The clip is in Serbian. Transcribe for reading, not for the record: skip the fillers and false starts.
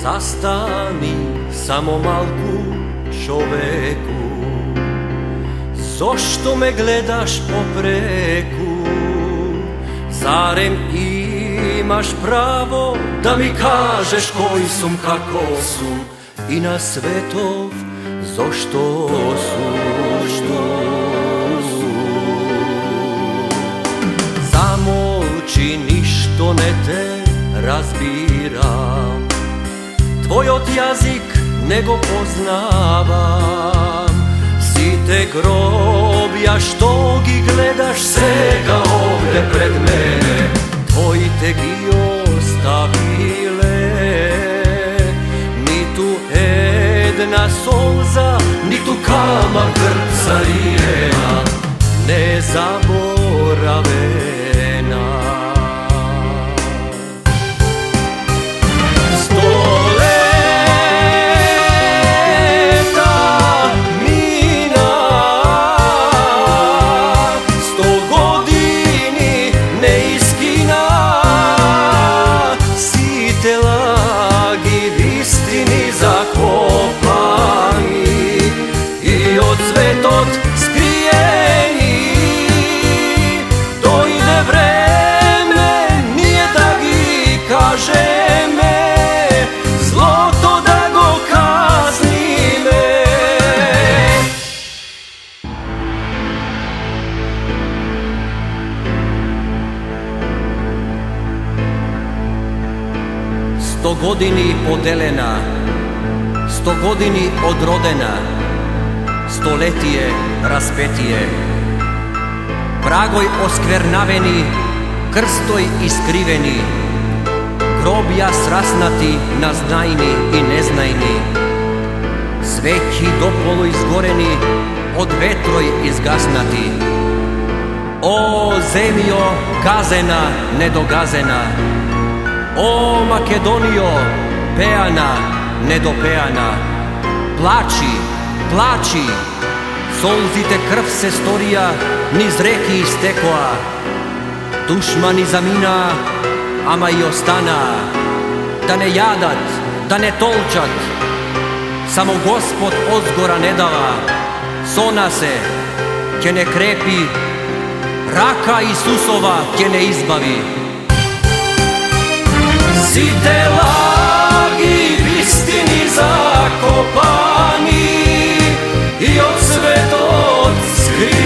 Zastani samo malku, čoveku, zašto me gledaš popreku? Zarem imaš pravo da mi kažeš koji sum, kako su i na svetov zašto su? Zamolči, ništo ne te razbiram, tvoj od jazik nego poznavam. Si te grobja što gi gledaš svega ovde pred mene, tvoji te gi ostavile. Ni tu jedna solza, ni tu kamak grca rijena, nezaboravena. Od skrijeni dojde vreme, nije da gi kaže me, zloto da go kazni me. Sto godini podelena, 100 godini odrodena, stoletije raspetije, pragoj oskvernaveni, krstoj iskriveni, grobja srasnati na znajni i neznajni, sveći dopolo izgoreni, od vetroj izgasnati. O zemljo gazena, nedogazena, o Makedonijo pejana, nedopejana, plači, plači, solzite krv se storija, niz reki istekoa, dušmani zamina, ama i ostana, da ne jadat, da ne tolčat, samo Gospod ozgora ne dava, sona se, ke ne krepi, raka Isusova ke ne izbavi. Site lagi v istini zakopani, i od svetog skriveni.